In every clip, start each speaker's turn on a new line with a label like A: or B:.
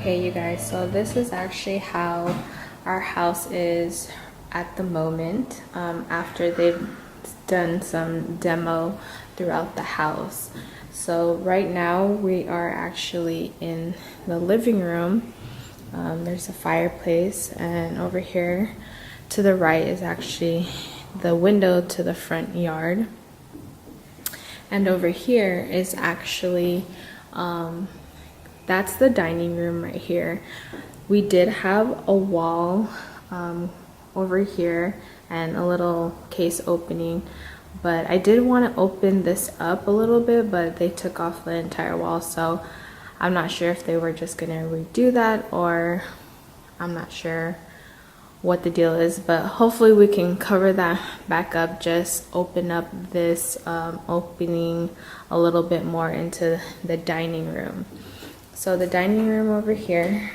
A: Okay, you guys, so this is actually how our house is at the moment, after they've done some demo throughout the house. So right now we are actually in the living room. There's a fireplace, and over here to the right is actually the window to the front yard. And over here is actually that's the dining room right here. We did have a wall over here and a little case opening, but I did want to open this up a little bit, but they took off the entire wall, so I'm not sure if they were just gonna redo that, or I'm not sure what the deal is, but hopefully we can cover that back up, just open up this opening a little bit more into the dining room. So the dining room over here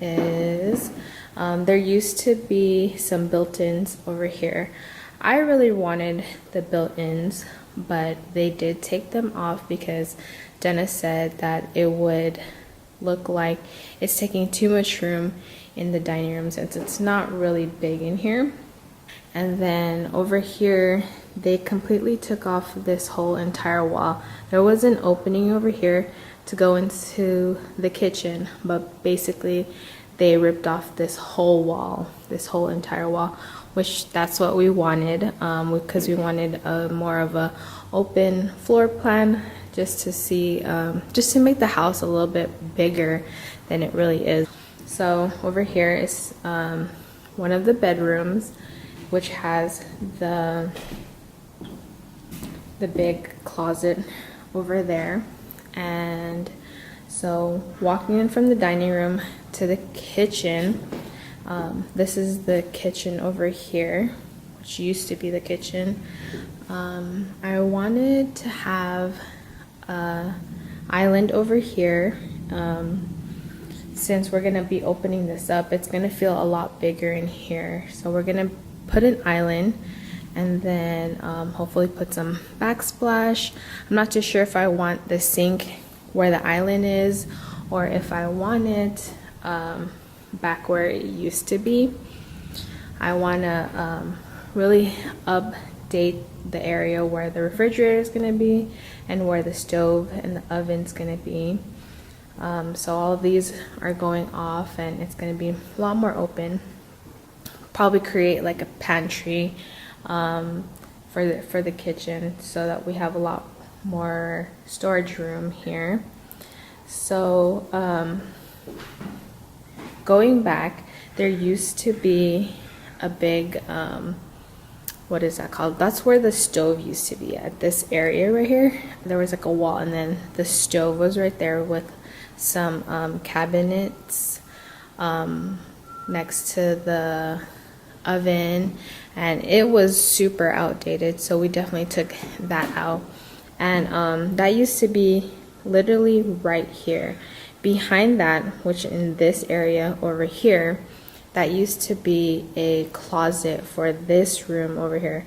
A: is, there used to be some built-ins over here. I really wanted the built-ins, but they did take them off because Dennis said that it would look like it's taking too much room in the dining room since it's not really big in here. And then over here they completely took off this whole entire wall. There was an opening over here to go into the kitchen, but basically they ripped off this whole wall, this whole entire wall, which that's what we wanted, because we wanted more of a open floor plan, just to see, just to make the house a little bit bigger than it really is. So over here is one of the bedrooms, which has the big closet over there. And so walking in from the dining room to the kitchen, this is the kitchen over here, which used to be the kitchen. I wanted to have an island over here. Since we're gonna be opening this up, it's gonna feel a lot bigger in here, so we're gonna put an island, and then hopefully put some backsplash. I'm not too sure if I want the sink where the island is, or if I want it back where it used to be. I want to really update the area where the refrigerator is going to be and where the stove and the oven is going to be. So all of these are going off, and it's going to be a lot more open. Probably create like a pantry for the kitchen, so that we have a lot more storage room here. So going back, there used to be a big what is that called? That's where the stove used to be, at this area right here. There was like a wall, and then the stove was right there with some cabinets next to the oven, and it was super outdated, so we definitely took that out. And that used to be literally right here. Behind that, which in this area over here, that used to be a closet for this room over here.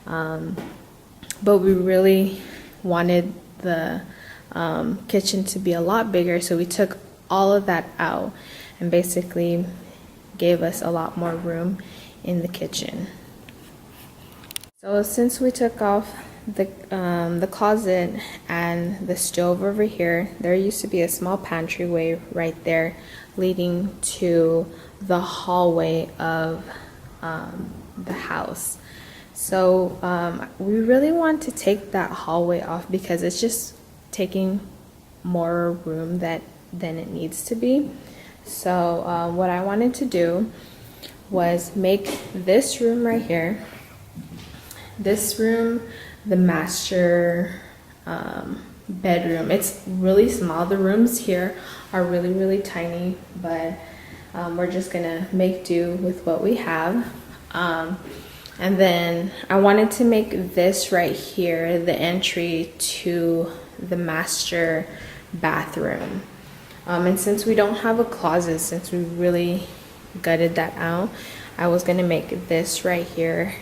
A: But we really wanted the kitchen to be a lot bigger, so we took all of that out and basically gave us a lot more room in the kitchen. So since we took off the closet and the stove over here, there used to be a small pantry right there leading to the hallway of the house. So we really want to take that hallway off because it's just taking more room than it needs to be. So what I wanted to do was make this room right here, this room, the master bedroom. It's really small. The rooms here are really tiny, but we're just gonna make do with what we have. And then I wanted to make this right here the entry to the master bathroom. And since we don't have a closet, since we really gutted that out, I was gonna make this right here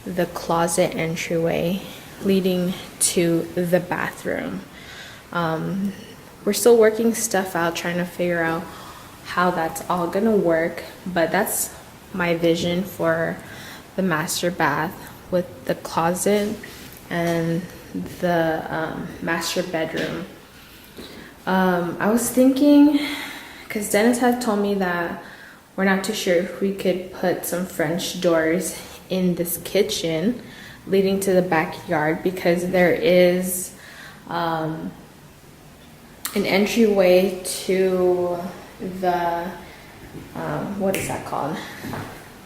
A: the closet entryway leading to the bathroom. we're still working stuff out, trying to figure out how that's all gonna work, but that's my vision for the master bath with the closet and the master bedroom. I was thinking, because Dennis had told me that we're not too sure if we could put some French doors in this kitchen leading to the backyard, because there is an entryway to the what is that called,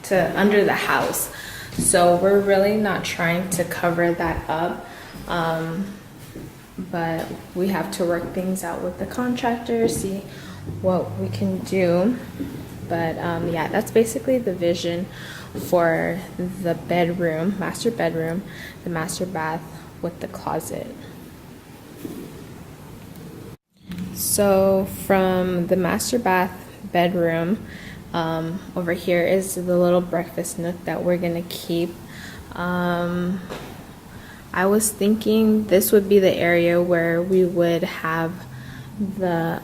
A: to under the house. So we're really not trying to cover that up, but we have to work things out with the contractor, see what we can do. But yeah, that's basically the vision for the bedroom, master bedroom, the master bath with the closet. So from the master bath bedroom, over here is the little breakfast nook that we're gonna keep. I was thinking this would be the area where we would have the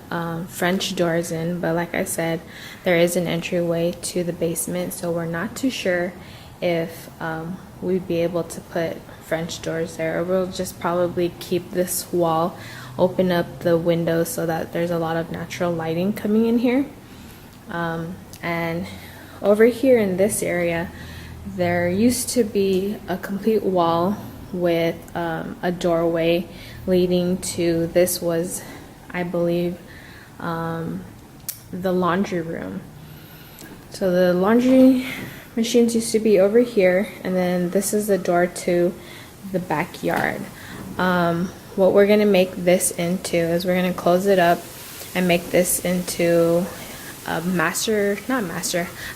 A: French doors in, but like I said, there is an entryway to the basement, so we're not too sure if we'd be able to put French doors there, or we'll just probably keep this wall, open up the windows so that there's a lot of natural lighting coming in here. And over here in this area, there used to be a complete wall with a doorway leading to, this was, I believe, the laundry room. So the laundry machines used to be over here, and then this is the door to the backyard. What we're gonna make this into is we're gonna close it up and make this into a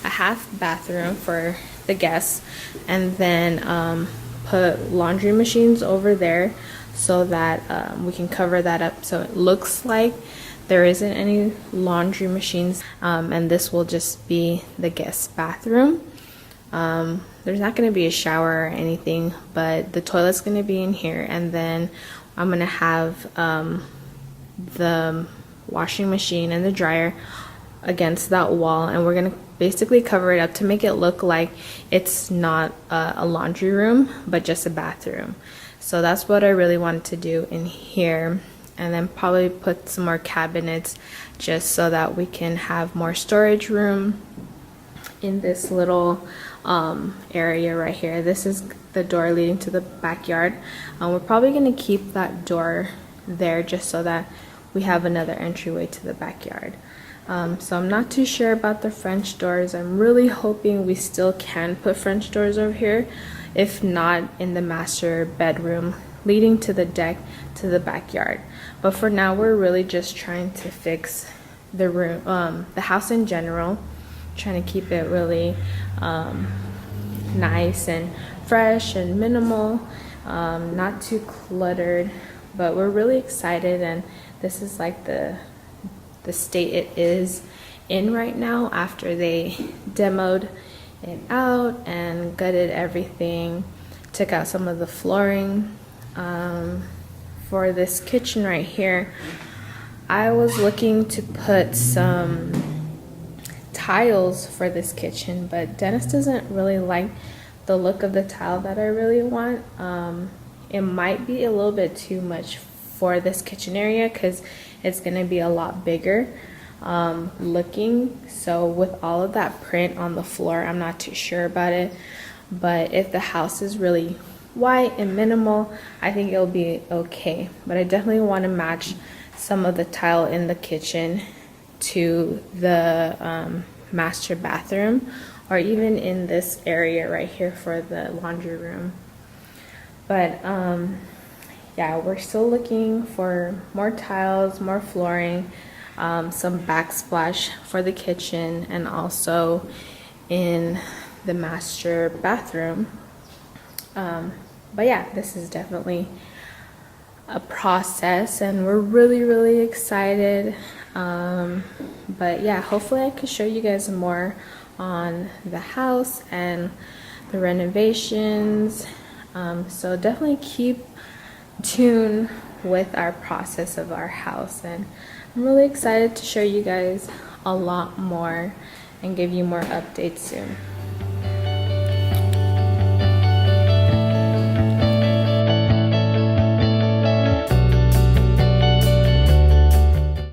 A: half bathroom for the guests, and then put laundry machines over there so that we can cover that up so it looks like there isn't any laundry machines, and this will just be the guest bathroom. There's not going to be a shower or anything, but the toilet's going to be in here, and then I'm going to have the washing machine and the dryer against that wall, and we're going to basically cover it up to make it look like it's not a laundry room but just a bathroom. So that's what I really wanted to do in here, and then probably put some more cabinets just so that we can have more storage room in this little area right here. This is the door leading to the backyard. We're probably going to keep that door there just so that we have another entryway to the backyard. So I'm not too sure about the French doors. I'm really hoping we still can put French doors over here, if not in the master bedroom leading to the deck to the backyard. But for now, we're really just trying to fix the room, the house in general, trying to keep it really nice and fresh and minimal, not too cluttered. But we're really excited, and this is like the state it is in right now after they demoed it out and gutted everything, took out some of the flooring. For this kitchen right here, I was looking to put some tiles for this kitchen, but Dennis doesn't really like the look of the tile that I really want. It might be a little bit too much for this kitchen area because it's going to be a lot bigger looking. So with all of that print on the floor, I'm not too sure about it. But if the house is really white and minimal, I think it'll be okay. But I definitely want to match some of the tile in the kitchen to the master bathroom, or even in this area right here for the laundry room. But yeah, we're still looking for more tiles, more flooring, some backsplash for the kitchen, and also in the master bathroom. But yeah, this is definitely a process, and we're really excited. But yeah, hopefully I can show you guys more on the house and the renovations. So definitely keep tuned with our process of our house, and I'm really excited to show you guys a lot more and give you more updates soon.